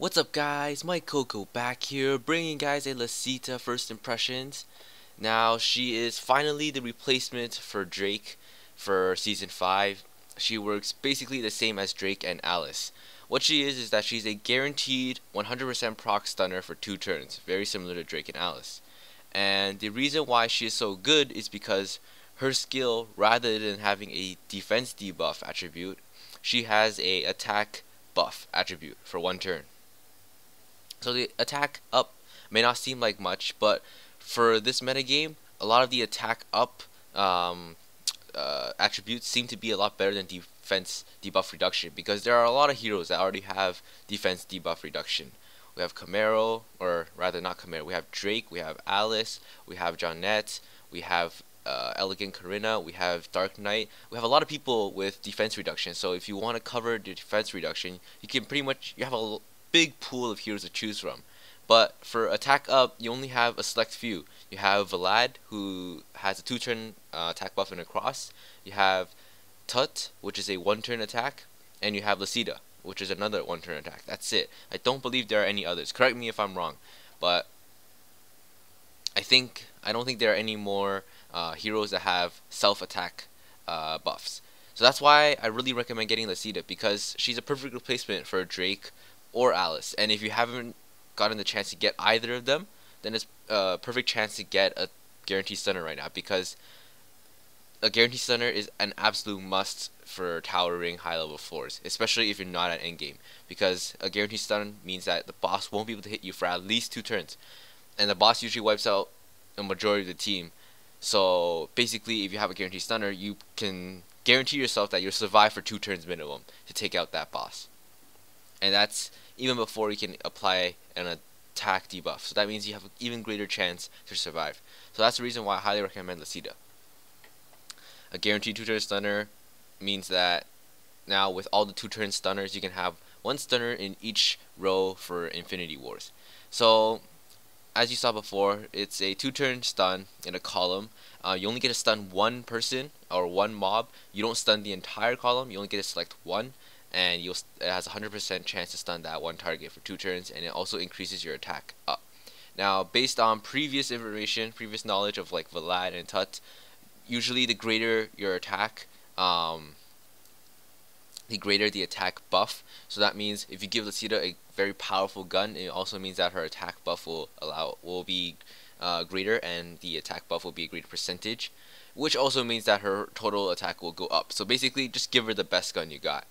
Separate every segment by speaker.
Speaker 1: What's up guys, MikeCoco back here, bringing you guys a Lacita first impressions. Now she is finally the replacement for Drake for Season 5. She works basically the same as Drake and Alice. What she is that she's a guaranteed 100% proc stunner for 2 turns, very similar to Drake and Alice. And the reason why she is so good is because her skill, rather than having a defense debuff attribute, she has a attack buff attribute for 1 turn. So the attack up may not seem like much, but for this metagame, a lot of the attack up attributes seem to be a lot better than defense debuff reduction, because there are a lot of heroes that already have defense debuff reduction. We have Camaro, or rather not Camaro, we have Drake, we have Alice, we have Jonette, we have Elegant Karina, we have Dark Knight. We have a lot of people with defense reduction, so if you want to cover the defense reduction, you can pretty much, you have a big pool of heroes to choose from. But for attack up, you only have a select few. You have Vlad, who has a 2-turn attack buff and a cross. You have Tut, which is a 1-turn attack, and you have Lacita, which is another 1-turn attack. That's it. I don't believe there are any others. Correct me if I'm wrong, but I don't think there are any more heroes that have self-attack buffs. So that's why I really recommend getting Lacita, because she's a perfect replacement for Drake or Alice. And if you haven't gotten the chance to get either of them, then it's a perfect chance to get a guaranteed stunner right now, because a guaranteed stunner is an absolute must for towering high level floors, especially if you're not at endgame, because a guaranteed stun means that the boss won't be able to hit you for at least 2 turns, and the boss usually wipes out a majority of the team. So basically, if you have a guaranteed stunner, you can guarantee yourself that you'll survive for 2 turns minimum to take out that boss. And that's even before you can apply an attack debuff. So that means you have an even greater chance to survive. So that's the reason why I highly recommend Lacita. A guaranteed 2-turn stunner means that now with all the 2-turn stunners, you can have 1 stunner in each row for Infinity Wars. So as you saw before, it's a 2-turn stun in a column. You only get to stun 1 person or 1 mob. You don't stun the entire column. You only get to select 1. And it has a 100% chance to stun that 1 target for 2 turns, and it also increases your attack up. Now, based on previous information, previous knowledge of like Vlad and Tut, usually the greater your attack, the greater the attack buff. So that means if you give Lacita a very powerful gun, it also means that her attack buff will be greater, and the attack buff will be a greater percentage, which also means that her total attack will go up. So basically, just give her the best gun you got.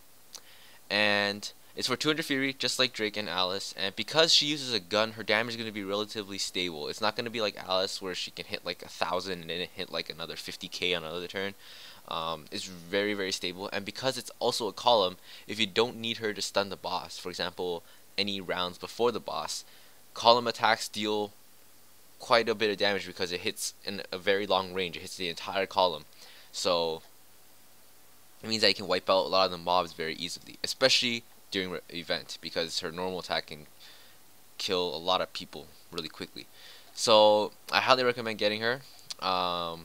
Speaker 1: And it's for 200 Fury, just like Drake and Alice. And because she uses a gun, her damage is going to be relatively stable. It's not going to be like Alice, where she can hit like 1,000 and then hit like another 50k on another turn. It's very, very stable. And because it's also a column, if you don't need her to stun the boss, for example, any rounds before the boss, column attacks deal quite a bit of damage because it hits in a very long range. It hits the entire column. So it means that you can wipe out a lot of the mobs very easily, especially during event, because her normal attack can kill a lot of people really quickly. So I highly recommend getting her. Her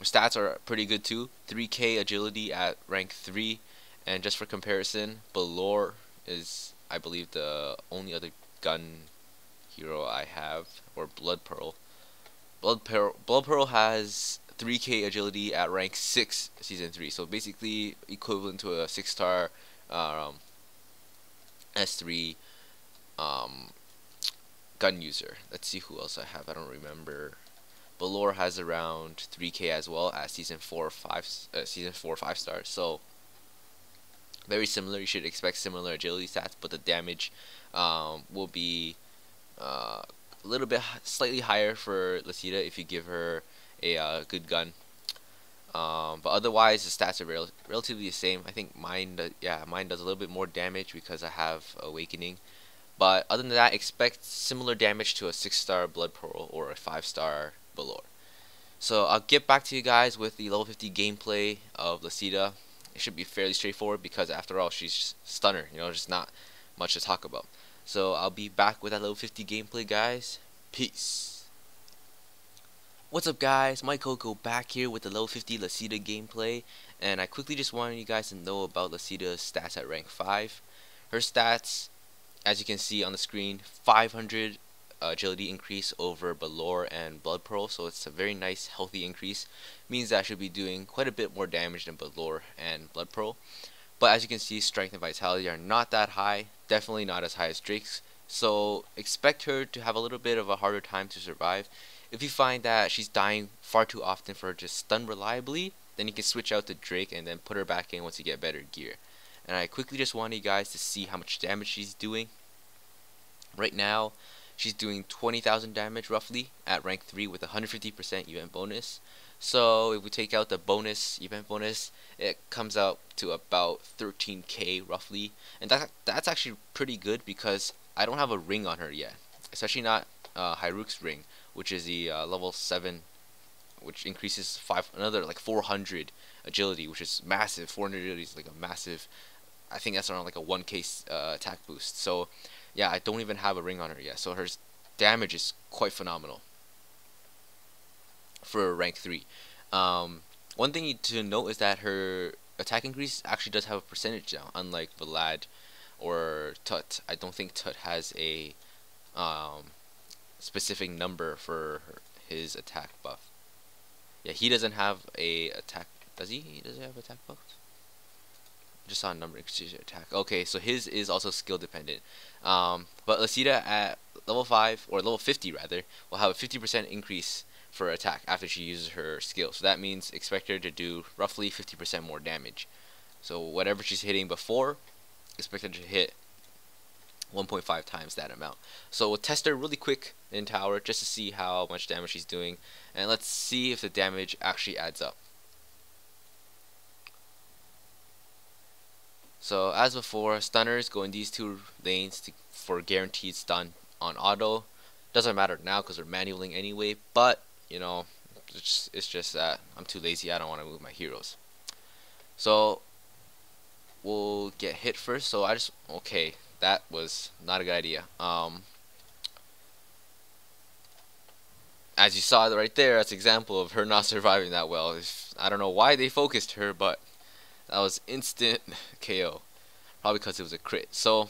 Speaker 1: stats are pretty good too. 3k agility at rank 3, and just for comparison, Belore is, I believe, the only other gun hero I have, or Blood Pearl. Blood Pearl has 3k agility at rank 6 season 3, so basically equivalent to a 6-star S3 gun user. Let's see who else I have. I don't remember. Belore has around 3k as well at season 4 or 5 stars. So very similar. You should expect similar agility stats, but the damage will be a little bit slightly higher for Lacita if you give her a good gun. But otherwise the stats are relatively the same. I think mine does a little bit more damage because I have Awakening. But other than that, expect similar damage to a 6-star Blood Pearl or a 5-star Belore. So I'll get back to you guys with the level 50 gameplay of Lacita. It should be fairly straightforward because after all, she's just stunner, just not much to talk about. So I'll be back with that level 50 gameplay, guys. Peace. What's up guys, MikeCoco back here with the level 50 Lacita gameplay, and I quickly just wanted you guys to know about Lacita's stats at rank 5. Her stats as you can see on the screen, 500 agility increase over Belore and Blood Pearl, so it's a very nice healthy increase. Means that I should be doing quite a bit more damage than Belore and Blood Pearl. But as you can see, strength and vitality are not that high, definitely not as high as Drake's, so expect her to have a little bit of a harder time to survive. If you find that she's dying far too often for her to stun reliably, then you can switch out to Drake and then put her back in once you get better gear. And I quickly just want you guys to see how much damage she's doing. Right now, she's doing 20,000 damage roughly at rank 3 with 150% event bonus. So if we take out the bonus, event bonus, it comes out to about 13k roughly. And that's actually pretty good because I don't have a ring on her yet. Especially not Hyruk's ring, which is the level 7, which increases another like 400 agility, which is massive. 400 agility is like a massive, I think that's around like a 1k attack boost. So yeah, I don't even have a ring on her yet. So her damage is quite phenomenal for rank 3. One thing to note is that her attack increase actually does have a percentage now, unlike Vlad or Tut. I don't think Tut has a specific number for his attack buff. Yeah, he doesn't have a attack. Does he? Does he have attack buff? Just on number attack. Okay, so his is also skill dependent. But Lacita at level 5 or level 50 rather will have a 50% increase for attack after she uses her skill. So that means expect her to do roughly 50% more damage. So whatever she's hitting before, expect her to hit 1.5 times that amount. So we'll test her really quick in tower just to see how much damage she's doing, and let's see if the damage actually adds up. So as before, stunners go in these two lanes for guaranteed stun on auto. Doesn't matter now because we're manualing anyway, but you know, it's just that I'm too lazy. I don't want to move my heroes. So we'll get hit first. So okay, that was not a good idea. As you saw right there, that's an example of her not surviving that well. I don't know why they focused her, but that was instant KO. Probably because it was a crit. So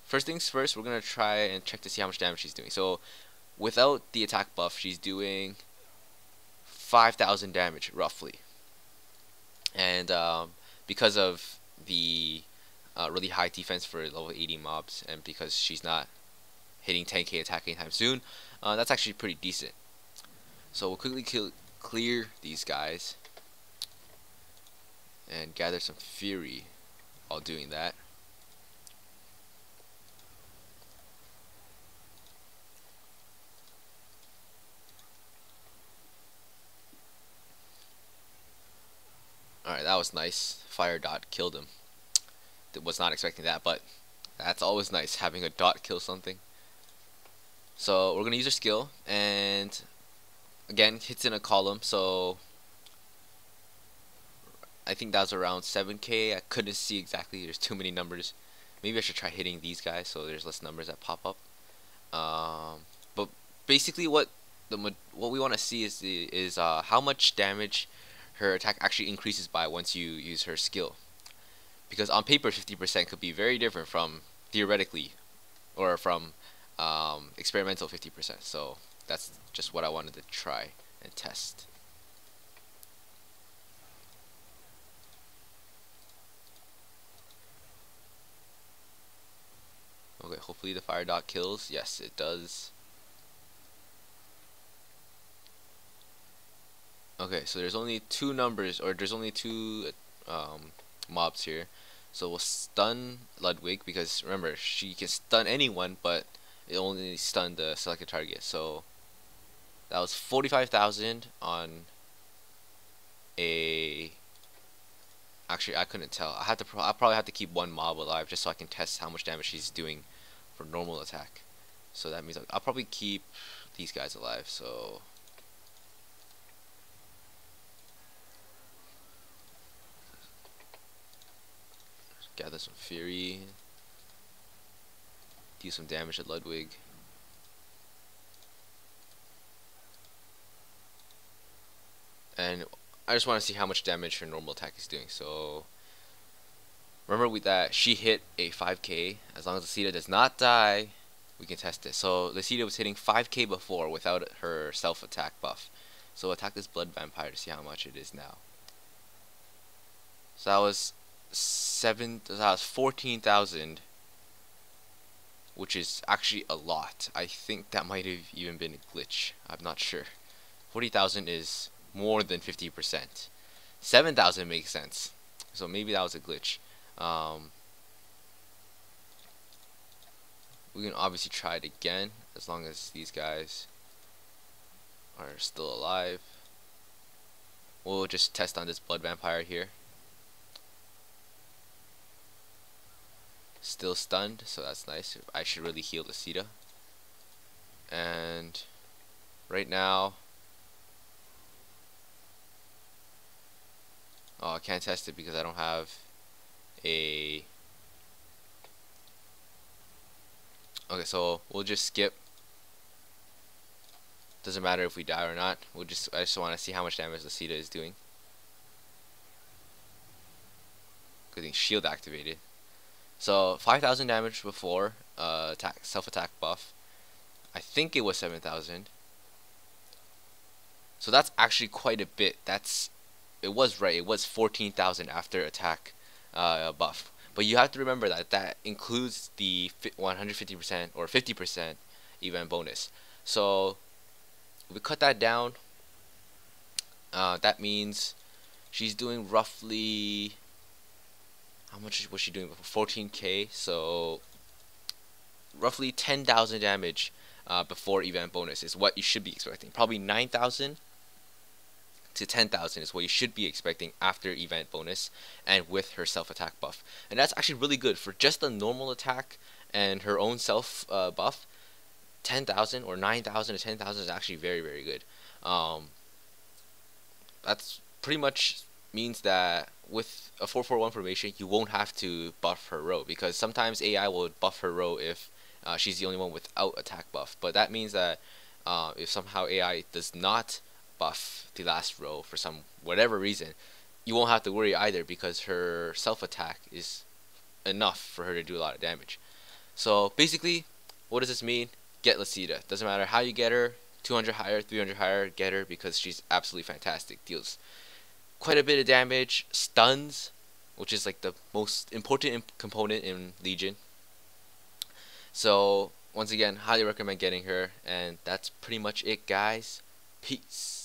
Speaker 1: first things first, we're gonna try and check to see how much damage she's doing. So without the attack buff, she's doing 5,000 damage roughly, and because of the really high defense for level 80 mobs, and because she's not hitting 10k attack anytime soon, that's actually pretty decent. So we'll quickly clear these guys and gather some fury while doing that. Alright, that was nice. Fire dot killed him. Was not expecting that, but that's always nice, having a dot kill something. So we're gonna use our skill, and again, hits in a column, so I think that was around 7k. I couldn't see exactly, there's too many numbers. Maybe I should try hitting these guys so there's less numbers that pop up. But basically what we want to see is how much damage her attack actually increases by once you use her skill. Because on paper 50% could be very different from theoretically, or from experimental 50%. So that's just what I wanted to try and test. Okay, hopefully the fire dot kills. Yes, it does. Okay, so there's only two numbers, or there's only two mobs here. So we'll stun Ludwig, because remember, she can stun anyone, but it only stunned the selected target. So that was 45,000 on a... Actually, I couldn't tell. I probably have to keep one mob alive just so I can test how much damage she's doing for normal attack. So that means I'll probably keep these guys alive. So gather some fury, do some damage to Ludwig. And I just want to see how much damage her normal attack is doing. So Remember that she hit a 5k. As long as Lacita does not die, we can test it. So Lacita was hitting 5k before without her self-attack buff. So attack this blood vampire to see how much it is now. So that was 14,000, which is actually a lot. I think that might have even been a glitch. I'm not sure. 40,000 is more than 50%. 7,000 makes sense. So maybe that was a glitch. We can obviously try it again as long as these guys are still alive. We'll just test on this blood vampire here. Still stunned, so that's nice. I should really heal Lacita. And right now, oh, I can't test it because I don't have a. Okay, so we'll just skip. Doesn't matter if we die or not. I just want to see how much damage Lacita is doing. Good thing shield activated. So 5,000 damage before self-attack buff. I think it was 7,000. So that's actually quite a bit. It was right. It was 14,000 after attack buff. But you have to remember that includes the 150% or 50% event bonus. So if we cut that down, that means she's doing roughly, how much was she doing before? 14k. So roughly 10,000 damage before event bonus is what you should be expecting. Probably 9,000 to 10,000 is what you should be expecting after event bonus and with her self-attack buff. And that's actually really good for just a normal attack and her own self buff. 10,000 or 9,000 to 10,000 is actually very, very good. That's pretty much means that with a 441 formation, you won't have to buff her row, because sometimes AI will buff her row if she's the only one without attack buff. But that means that if somehow AI does not buff the last row for some whatever reason, you won't have to worry either, because her self attack is enough for her to do a lot of damage. So basically, what does this mean? Get Lacita. Doesn't matter how you get her, 200 higher, 300 higher, get her, because she's absolutely fantastic. Deals quite a bit of damage, stuns, which is like the most important component in Legion. So once again, highly recommend getting her, and that's pretty much it, guys. Peace.